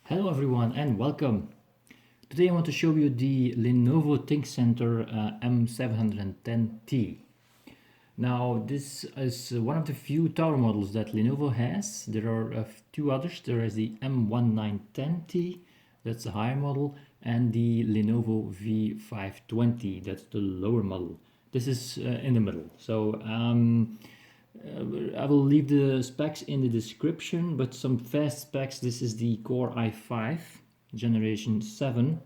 Hello everyone and welcome. Today I want to show you the Lenovo ThinkCentre M710t. Now this is one of the few tower models that Lenovo has. There are two others. There is the M1910t, that's the higher model, and the Lenovo V520, that's the lower model. This is in the middle. So I will leave the specs in the description, but some fast specs. This is the Core i5 generation 7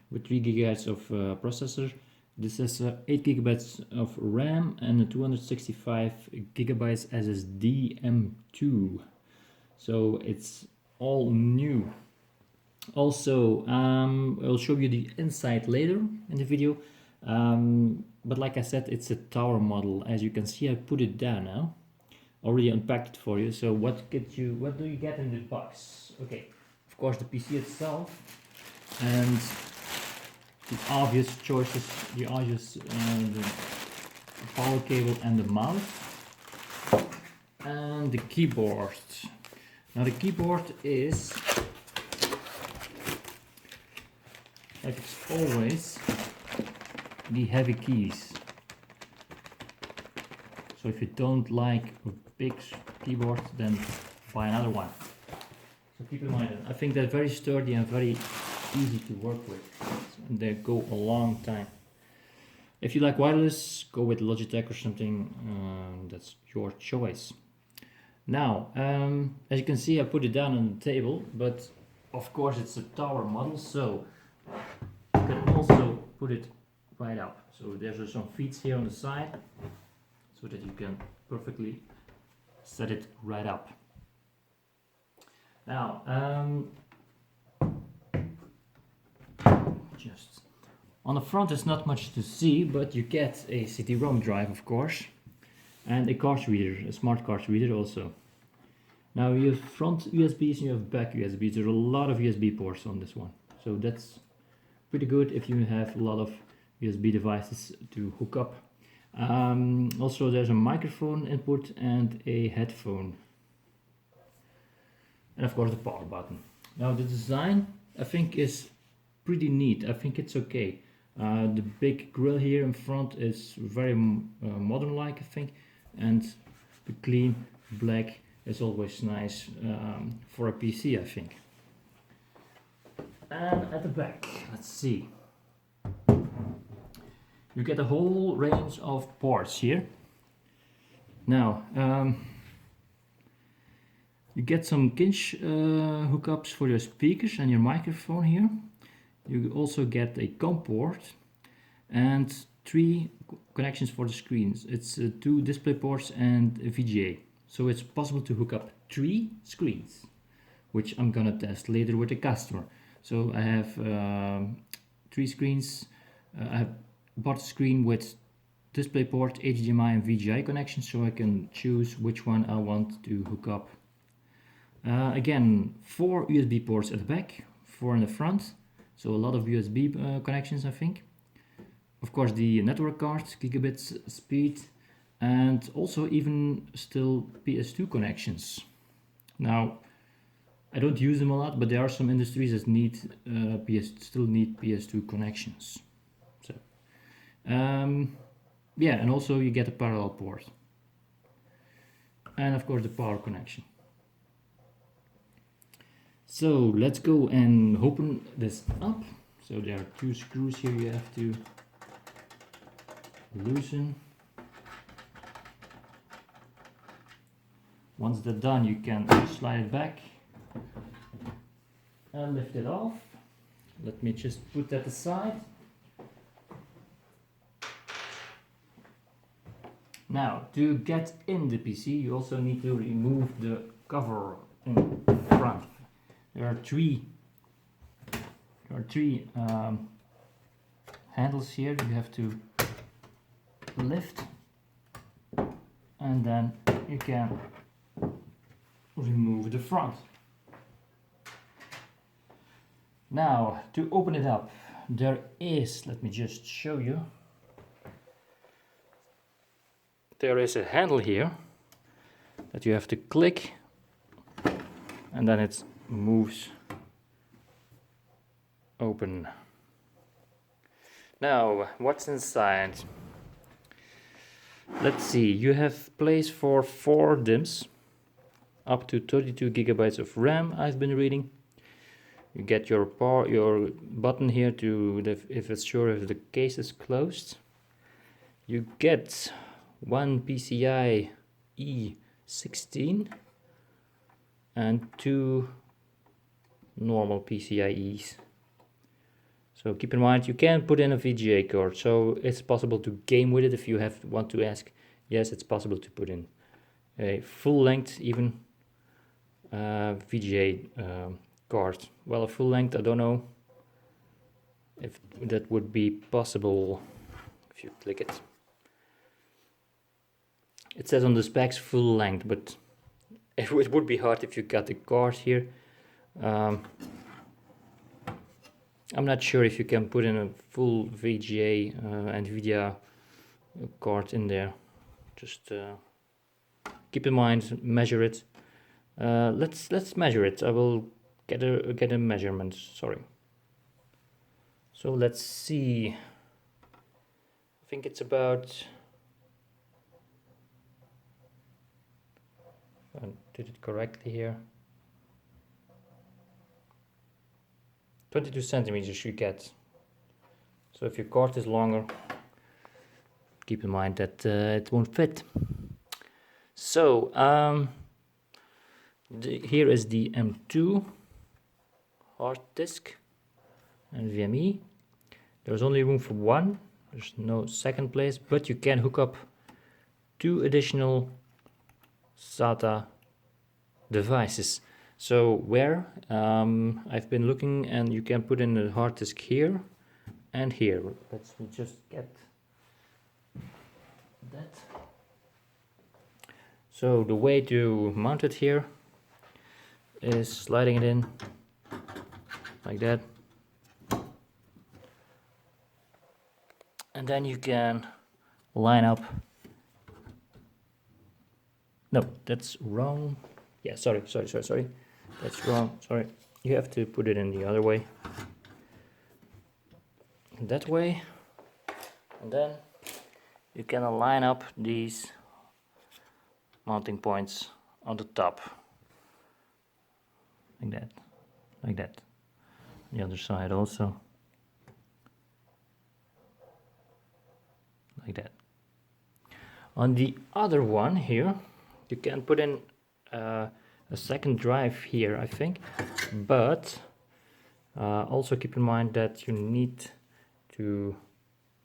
with 3 gigabytes of processor. This has 8 gigabytes of RAM and a 265 gigabytes SSD M2. So it's all new. Also, I'll show you the inside later in the video. But like I said, it's a tower model. As you can see, I put it down now. Already unpacked it for you. So what do you get in the box? Okay, of course the PC itself and the obvious choices, the power cable and the mouse and the keyboard. Now the keyboard is, like it's always, the heavy keys. So if you don't like a big keyboard, then buy another one. So keep in mind that I think they're very sturdy and very easy to work with, and they go a long time. If you like wireless, go with Logitech or something, that's your choice. Now, as you can see, I put it down on the table, but of course it's a tower model, so you can also put it right up. So there's some feet here on the side so that you can perfectly set it right up. Now, just on the front there's not much to see, but you get a CD-ROM drive, of course, and a card reader, a smart card reader also. Now you have front USBs and you have back USBs. There's a lot of USB ports on this one, so that's pretty good if you have a lot of USB devices to hook up. Also there's a microphone input and a headphone, and of course the power button. Now the design I think is pretty neat. I think it's okay. The big grill here in front is very modern like, I think, and the clean black is always nice for a PC, I think. And at the back, let's see, you get a whole range of ports here. Now, you get some kinch hookups for your speakers and your microphone here. You also get a COM port and 3 connections for the screens. It's 2 display ports and a VGA. So it's possible to hook up 3 screens, which I'm gonna test later with the customer. So I have 3 screens. I have bought a screen with DisplayPort, HDMI and VGA connection, so I can choose which one I want to hook up. Again, 4 USB ports at the back, 4 in the front, so a lot of USB connections, I think. Of course the network card, gigabit speed, and also even still PS2 connections. Now, I don't use them a lot, but there are some industries that need still need PS2 connections. So, yeah, and also you get a parallel port, and of course the power connection. So let's go and open this up. So there are 2 screws here you have to loosen. Once they're done, you can slide it back and lift it off. Let me just put that aside. Now, to get in the PC, you also need to remove the cover in front. There are three handles here you have to lift, and then you can remove the front. Now, to open it up, there is, let me just show you, there is a handle here that you have to click, and then it's moves open. Now, what's inside? Let's see, you have place for 4 DIMMs, up to 32 gigabytes of RAM, I've been reading. You get your button here to if it's sure if the case is closed. You get one PCIe 16 and 2 normal PCIe's. So keep in mind, you can put in a VGA card, so it's possible to game with it if you want to ask. Yes, it's possible to put in a full length even VGA card. Well, a full length, I don't know if that would be possible if you click it. It says on the specs full length, but it would be hard if you got the card here. I'm not sure if you can put in a full VGA NVIDIA card in there. Just keep in mind, measure it. Let's measure it. I will get a measurement. Sorry. So let's see. I think it's about. I did it correctly here. 22 centimeters you get. So if your cord is longer, keep in mind that it won't fit. So here is the M2 hard disk and NVMe. There's only room for one. There's no second place, but you can hook up 2 additional SATA devices. So where I've been looking, and you can put in a hard disk here and here. Let's just get that. So the way to mount it here is sliding it in like that, and then you can line up. No, that's wrong. Yeah, sorry. That's wrong, sorry. You have to put it in the other way. That way. And then you can line up these mounting points on the top. Like that. Like that. The other side also. Like that. On the other one here, you can put in a second drive here, I think, but also keep in mind that you need to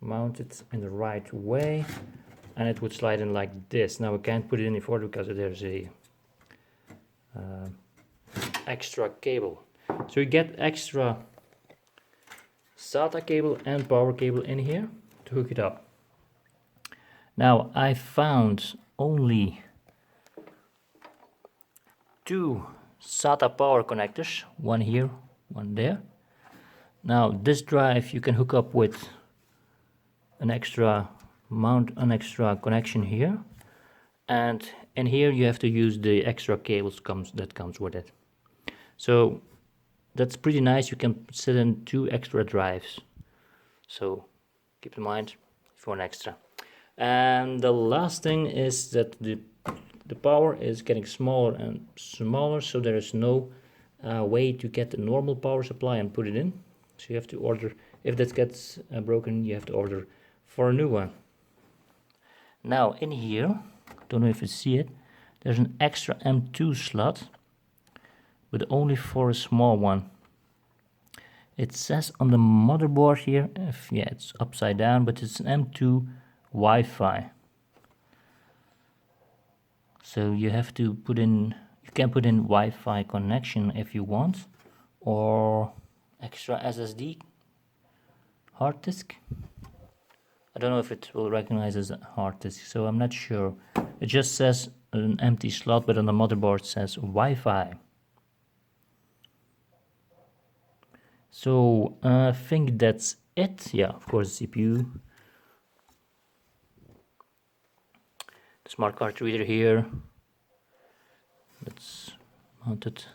mount it in the right way, and it would slide in like this. Now I can't put it any further because there's a extra cable. So you get extra SATA cable and power cable in here to hook it up. Now I found only 2 SATA power connectors, one here, one there. Now this drive you can hook up with an extra connection here, and in here you have to use the extra cables that comes with it. So that's pretty nice. You can sit in 2 extra drives, so keep in mind if you want extra. And the last thing is that the power is getting smaller and smaller, so there is no way to get the normal power supply and put it in. So you have to order, if that gets broken, you have to order for a new one. Now in here, don't know if you see it, there's an extra M2 slot, but only for a small one. It says on the motherboard here, yeah, it's upside down, but it's an M2 Wi-Fi. So you have to put in, you can put in Wi-Fi connection if you want, or extra SSD hard disk. I don't know if it will recognize as a hard disk, so I'm not sure. It just says an empty slot, but on the motherboard it says Wi-Fi. So I think that's it. Yeah, of course, CPU. The smart card reader here. Let's mount it.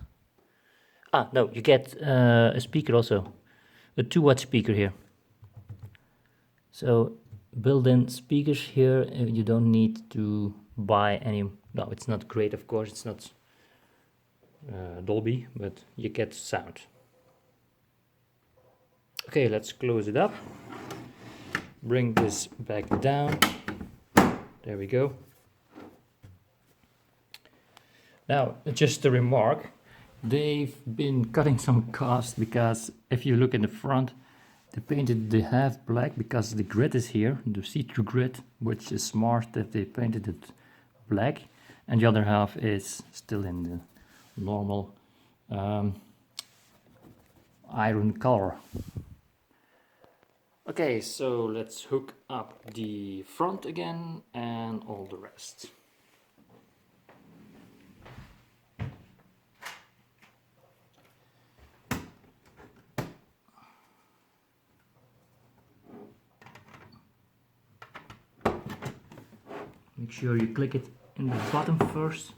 No, you get a speaker also, a 2-watt speaker here. So built-in speakers here, you don't need to buy any. No, it's not great, of course, it's not Dolby, but you get sound. Okay, let's close it up. Bring this back down. There we go. Now, just a remark. They've been cutting some cost because if you look in the front, they painted the half black because the grid is here, the see-through grid, which is smart that they painted it black, and the other half is still in the normal iron color. Okay, so let's hook up the front again and all the rest. Make sure you click it in the bottom first,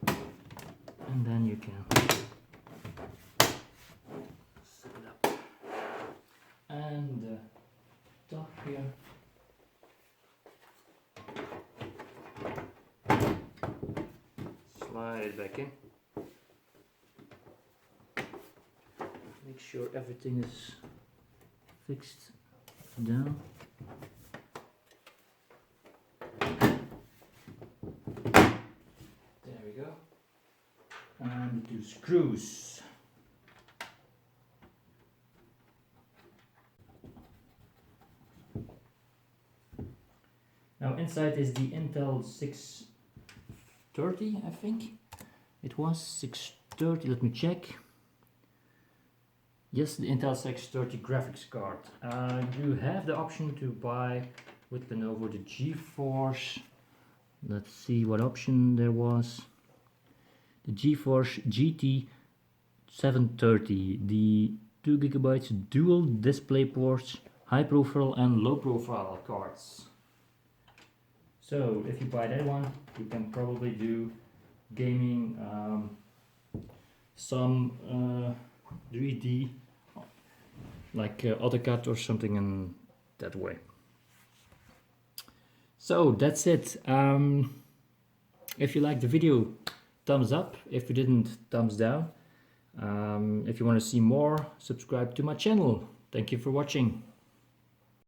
and then you can set it up. And the top here. Slide it back in. Make sure everything is fixed down. There we go. And the 2 screws. Now inside is the Intel 630, I think. It was 630, let me check. Yes, the Intel 630 graphics card. You have the option to buy with Lenovo the GeForce. Let's see what option there was. The GeForce GT 730, the 2 GB dual display ports, high profile and low profile cards. So if you buy that one, you can probably do gaming, some 3D, like AutoCAD or something in that way. So that's it. If you liked the video, thumbs up. If you didn't, thumbs down. If you want to see more, subscribe to my channel. Thank you for watching.